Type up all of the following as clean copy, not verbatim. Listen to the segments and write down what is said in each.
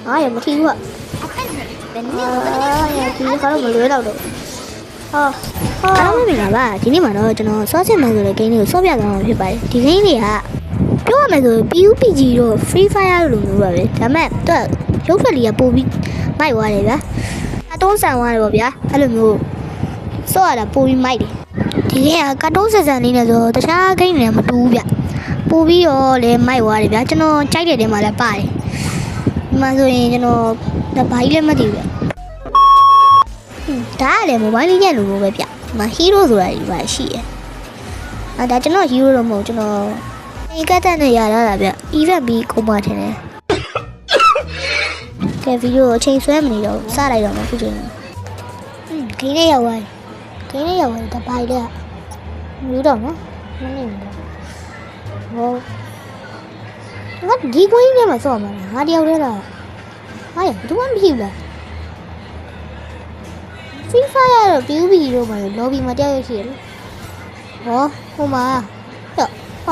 Ai mà thi quá. Thi khá là một lưới đâu được. Đó mới mình là ba, chỉ nếu mà nó cho nó xóa xem mà rồi cái này xóa biết rồi thì vậy. Thì cái này à. Chú mà rồi PUBG rồi Free Fire rồi. Cảm ơn. Tôi chú phải đi PUBG. Mai qua đây đó. Tôi sang qua rồi bia. Hello mu. Xóa là PUBG mai đi. Thì cái cái đó sẽ ra này rồi. Tôi chắc cái này mà tu bia. PUBG rồi để mai qua đây bia. Cho nó chạy để mà là bài. Mà rồi cho nó là bài lên mà đi bia. Đã để một bài lên luôn rồi bia. Mà hero rồi vậy xí. Đã cho nó hero rồi mà cho nó cái tên này là bia. Even bị cô mà thế này. Cái video trên số em này rồi xa đây rồi mà cái chuyện. Cái này rồi. Cái này rồi tập bài đây ạ. Nhớ đâu nữa. Nó này. Wow. Ngắt gì quá nhưng mà sao mà hả đeo đây là. Ai tôi không hiểu là. Free Fire là PUBG rồi mà lobby mà đeo gì đó. Không mà.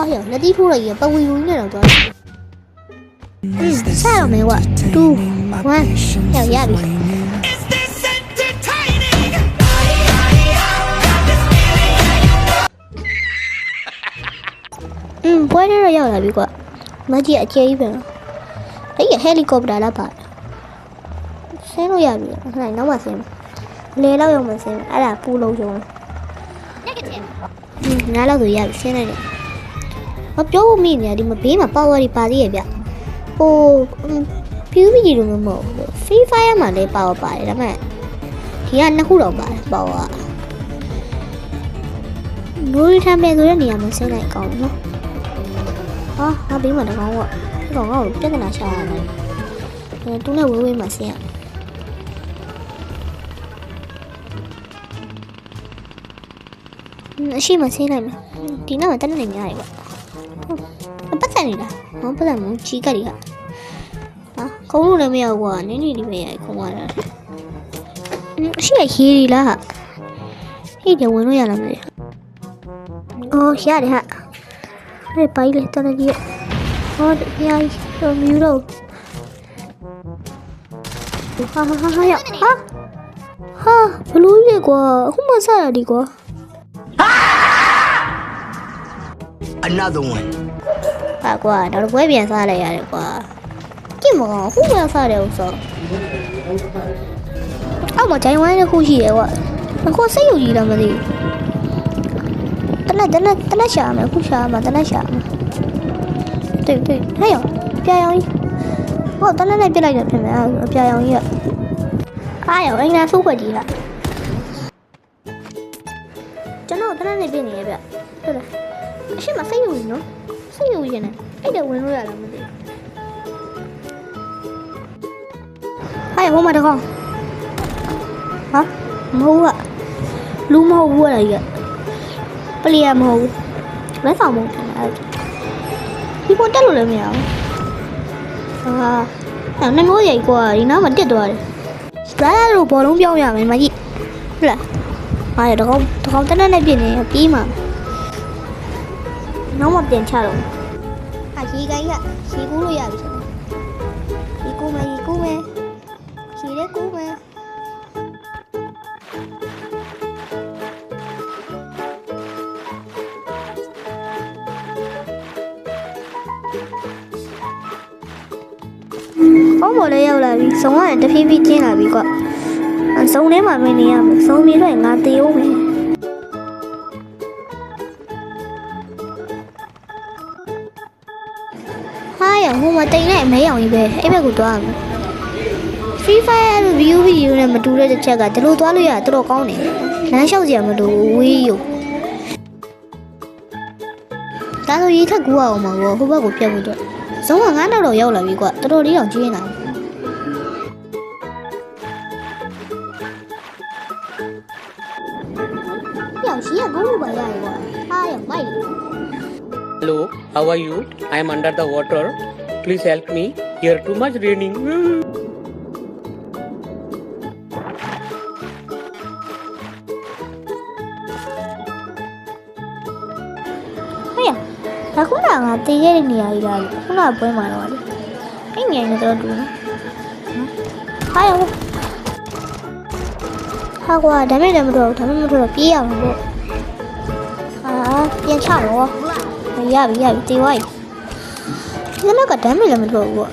Hiểu là đi thu lại bao nhiêu này rồi. Sao rồi mày ạ? Tu. Ngoan. Hiểu ra đi. Quay nó ra là bị quá. Mà chị chơi vậy. Đấy là helicopter là bạn. Xem nó ra bị. Này nó mà xem. Lê lâu rồi mà xem. À là pu lâu rồi. Nó lâu rồi ra bị xem này nè. Nó chỗ mình nè đi mà bí mà power đi pa đi vậy. PUBG rồi mà mở. Free Fire mà để power pa đấy mà. Thì anh nó hút đầu bạn power. Người tham gia rồi nè mà xem này còn nữa. Nó biến mà được không ạ? Còn có chắc là xà này. Tôi nào quên mà xem. Khi mà xem này mà thì nó mà tắt này nhảy vậy. Nó bắt ra này đã. Nó bắt ra muốn chỉ cái gì ạ? Không luôn là mèo quá nên đi về không qua rồi. Khi là khi đi là hả? Khi giờ quên nó ra làm gì? Khi đấy hả? Đây bay lên tao đi. Được ai đâu miu đâu. Lối đi quá, không bao giờ là đi quá. Another one. Quá, nó quay biển xa này à quá. Cái mà không bao giờ đều sợ. Mà chạy ngoài nó khu gì vậy quá. Nó có xây gì làm gì? Tao nói sợ mà không sợ mà tao nói sợ mà. Thấy không? Chơi không? Tao nói này chơi này được thì mẹ chơi không vậy? Ai ở anh ra xuống cái gì hả? Cho nó tao nói này chơi này vậy. Thôi rồi. Sao mà xây gì nữa? Xây gì vậy này? Cái đầu quên rồi làm gì? Ai không mà được không? Hả? Màu ạ. Lu màu vua này vậy. Beli màu. Lấy phòng một thằng đi con chết luôn rồi mèo. Thằng nó nói vậy quá đi nó vẫn chết rồi. Đã rồi bỏ đúng nhau nhà mày mà gì? Là ai được không tới nơi này biển này kỹ mà. Nó một tiền trả rồi. Chị cái ạ. Chị cú rồi à? Chị cú mày. Chị đấy cú mày. Có một điều là việc sống ở tại phía trên là vì quoi sống nếu mà mình làm sống biết phải ngã tiêu mình hai hôm mà tay này mấy ông về em bé của toàn Free Fire view này mà tụi nó chơi cả tụi nó luôn à tụi nó con này nó sao gì mà tụi view ta tôi ý thật quá mà không bao của chơi của tụi sống ở ngã đâu rồi đâu là vì quoi tụi nó đi làm chuyện nào Hello, how are you? I am under the water. Please help me. Here too much raining. Aku nak ngati je ni hari-hari. Aku nak apa mana ada. အိမ်ငယ်နေတော့တူနော်ဟာရောဟာကွာဒါမဲ့လည်းမတော့ဒါမဲ့မတော့ပြေးရမှာပေါ့ဟာပြန်ချတော့ရပြီတေးဝိုင်းဒီနောက်ကဒါမဲ့လည်းမတော့ဘူးပေါ့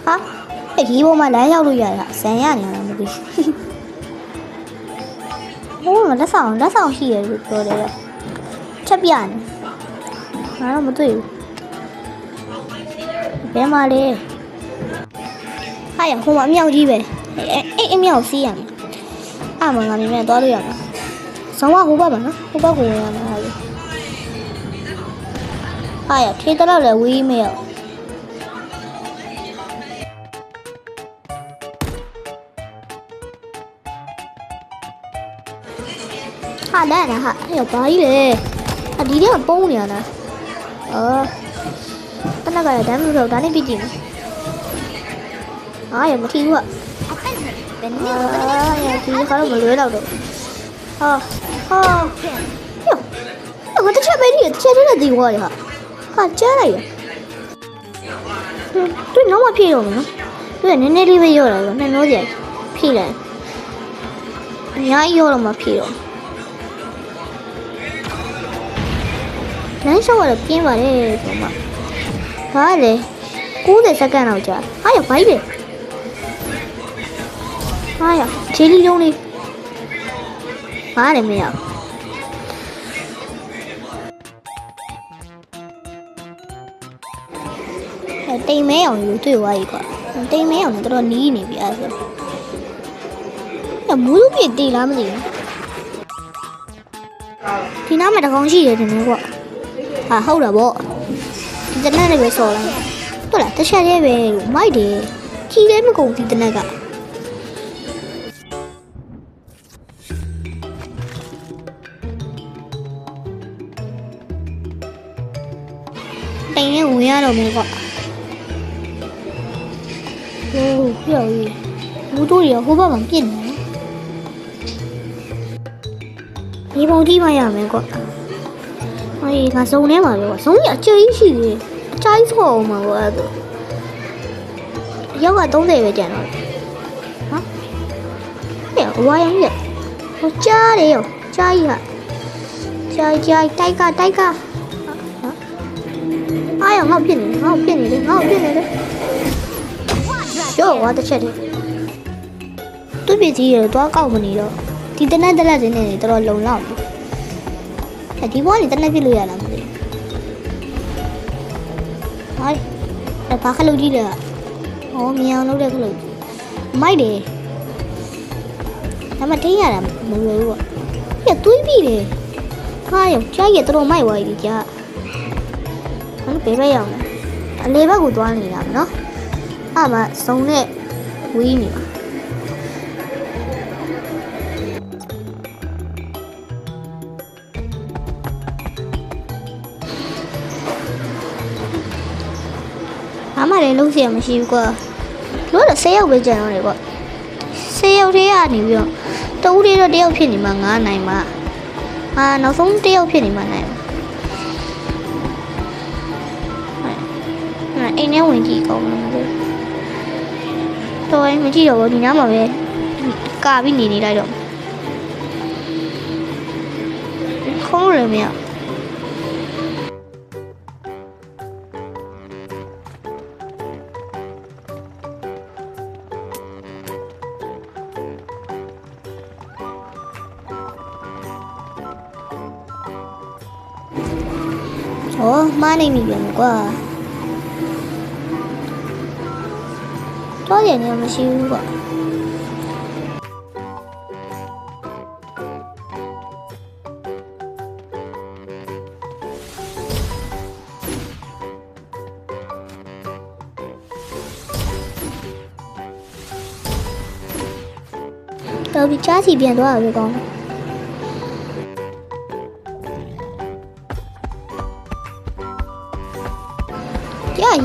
ဟာဒီဘုံမှာလမ်းရောက်လို့ရတာဇန်ရနေလားမသိဘူးဟိုလက်ဆောင်ရှိတယ်လို့ပြောတယ်ချက်ပြနေငါတော့မတွေ့ဘူးဘယ်မှာလဲဟာရဟိုမှာအမြောက်ကြီးပဲအဲ့အမြောက်စီးရမယ်အမှန်ငါမြင်မြင်သွားလို့ရမှာဆောင်းကဟိုဘက်မှာနော်ဟိုဘက်ကိုရမှာဟာရထေးတော့လည်းဝေးမရဟာလဲนะဟာအဲ့ဘာကြီးလဲဒီထဲမှာပုံးနေရတာတနက်ကလည်းဒမ်းလို့တော့ဒါနဲ့ပြကြည့်မယ်ဟာရမထီဘူးကရဒီခါတော့မလွဲတော့တော့ဟာငါတစ်ချက်ပဲဒီတစ်ချက်နဲ့ဒီကွာရဟာကြားလိုက်ရသူနောက်မှဖြည့်တော့မယ်နော်သူကနည်းနည်းလေးပဲရော့တာဆိုနှစ်နှိုးကြဖြည့်လိုက်အများကြီးရော့တော့မှဖြည့်တော့လမ်းလျှောက်ရတော့ပြင်းပါတယ်ဆိုမှဟာလေ90စက္ကန့်လောက်ကြာဟာရဘိုက်လေဟာရခြေလီလုံးလေးဟာလည်းမရဘူးတိမ်မဲအောင်ယူတွေ့သွားပြီကွာတိမ်မဲအောင်လည်းတော်နီးနေပြီအဲ့ဒါမူးလူပြည့်တေးလားမသိဘူးဒီနားမှာတကောင်ရှိတယ်တင်နေကွာဟာဟုတ်တာပေါ့ဒီတနက်လေးပဲစော်လိုက်ဟုတ်လားတစ်ချက်လေးပဲမိုက်တယ်ခီးလေးမကုန်ဒီတနက်ကတိုင်နဲ့ဝင်ရတော့မယ်ကွာဟိုးပြောရည်ဘူးတို့ရဟိုဘက်မှာပြစ်နေဒီပုံကြီးမရမယ်ကွာဟေးငါစုံထဲမှာပဲကွာစုံကြီးအကျိရှိသေးအချိုင်းဆော်အောင်မှာကွာအဲ့ဒါရောက်က30ပဲကျန်တော့ဟာဟဲ့ဝါရံကြီးဟိုကြားတယ်ရောကြားကြီးဟာကြားတိုက်ကအားရငေါ့ဖြစ်နေတယ်ရောဝါတစ်ချက်တည်းသူ့ပြည်ကြီးရတော့ကောက်မနေတော့ဒီတနက်နေတော်တော်လုံလောက်ဒီဘောလေးတနက်ပြလို့ရလားမသိဘူးဟာဘာခလုတ်ကြီးလဲဟောမြောင်လုပ်တဲ့ခလုတ်မိုက်တယ်ဒါမှတင်းရတာမလွယ်ဘူးပေါ့ပြတွေးပြီးတယ်ဟာရောကြားရတော်တော်မိုက်သွားပြီကြားဟမ်ဘယ်ဘက်ရောက်လဲအလေဘက်ကိုသွားနေတာမနော်အဲ့မှာစုံနဲ့ဝီးနေပါအမလည်းလုံးเสียမရှိဘူးကွာလို့တော့10ယောက်ပဲကြံတော့တယ်ကွာ10ယောက်တည်းကနေပြီးတော့တဦးတည်းတော့တယောက်ဖြစ်နေမှာ9နိုင်မှာနောက်ဆုံးတယောက်ဖြစ်နေမှာနိုင်အိမ်ထဲဝင်ကြည့်ကောင်းလားမသိတော့မကြည့်တော့ဘူးဒီနားမှာပဲကာပြီးနေလိုက်တော့ခေါင်းလည်းမရမားနေပြီပြန်ကွာတော့ရင်လည်းမရှိဘူးကွာတော့ဒီချားစီပြန်သွားရကောင်း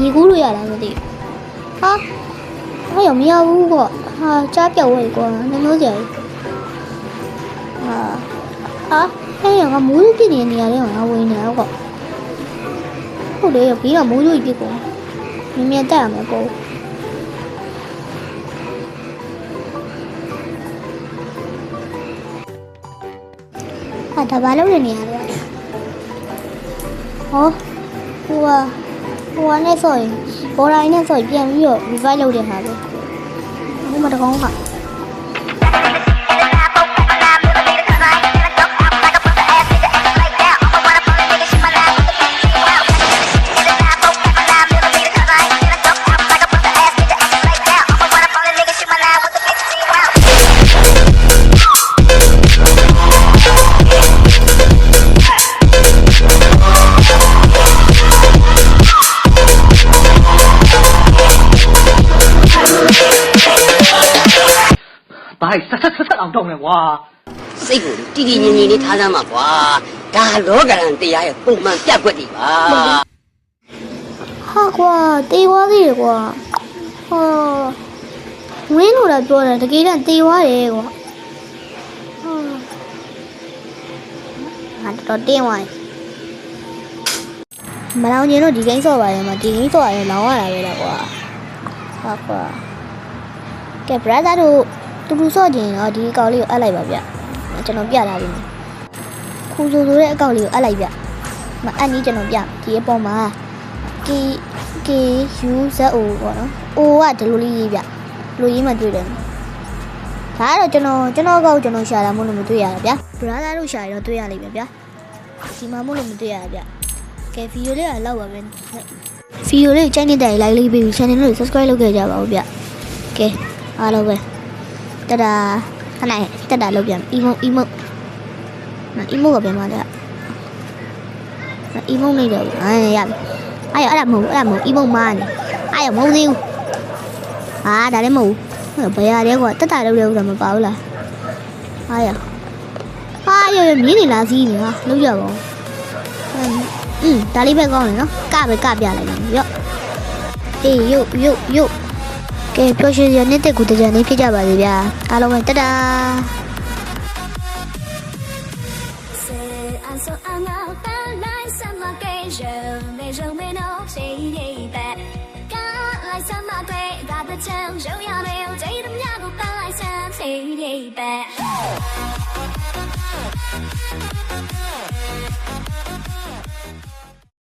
ရေကူးလို့ရလားမသိဟာအဲ့ရောမရဘူးကွာဟာကြားပြောက်ဝဲကွာနှမျိုးကြရဟာအဲ့ရောငါမူးပြည့်နေနေရတယ်ငါဝင်နေတော့ကွာ ဟုတ်တယ်ပြီးတော့မိုးရွေးပြစ်ကုန်မြင်မြင်တက်ရမှာပေါ့ဟာဒါဘာလုပ်နေရလဲဟောဟိုကနဲ့ဆိုရင်ဘော်တိုင်းနဲ့ဆိုရင်ပြန်ပြီးတော့ revive လုပ်တဲ့ဟာပဲဘုမတကောင်းဟာဘာဆက်အောင်တော့မယ်ကွာ စိတ်ကိုတီတီငင်ငင်လေးထားစမ်းပါကွာဒါလောကရန်တရားရဲ့ပုံမှန်ပြတ်ွက်တွေပါ ဟာကွာတေးသွားသေးတယ်ကွာဟောဝင်းလို့လည်းပြောတယ်တကယ်တော့တေးသွားတယ်ကွာဟာတော်တင်းသွားမလောင်ကျင်တော့ဒီကိန်းဆော့ပါလေမဒီကိန်းဆော့ရတယ်လောင်ရတာပဲလားကွာဟာကွာကဲ brother တို့တူတူဆော့ကျင်တော့ဒီအကောင့်လေးကိုအပ်လိုက်ပါဗျကျွန်တော်ပြလာပြီခူဆိုဆိုတဲ့အကောင့်လေးကိုအပ်လိုက်ဗျမအပ်နည်းကျွန်တော်ပြဒီအပေါ်မှာ K U Z O ပေါ့နော် O ကဒီလိုလေးရေးဗျလိုရေးမှတွေ့တယ်ဒါကတော့ကျွန်တော်ကောက်ကျွန်တော်ရှာတာမို့လို့မတွေ့ရတာဗျ brother တို့ရှာရတော့တွေ့ရလိမ့်မယ်ဗျဒီမှာမို့လို့မတွေ့ရတာဗျကဲဗီဒီယိုလေးကလောက်ပါပဲဗီဒီယိုလေးကိုကြိုက်နေတဲ့ like လေးပေးပြီး channel လေးကို subscribe လုပ်ခဲ့ကြပါဦးဗျကဲအားလုံးပဲတဒါခဏတက်တာလုပ်ပြန် emote ကပြန်มาတဲ့ emote နေတော့ရပြီအဲ့ဒါမဟုတ် emote မားနေအဲ့မဟုတ်သေးဘူးဟာဒါလည်းမဟုတ်ဘူးဘယ်ရလဲကွာတက်တာလုပ်လဲဥစ္စာမပါဘူးလားအားရမြင်းနေလားစီးနေဟာလုပ်ရပါဦးဒါလေးပဲကောင်းတယ်နော်ကပဲကပြလိုက်မယ်ရော့အေးရုပ်ကဲပျော်ရွှင်ရနေတဲ့ကူတကြံလေးဖြစ်ကြပါစေဗျာအားလုံးပဲတဒါBack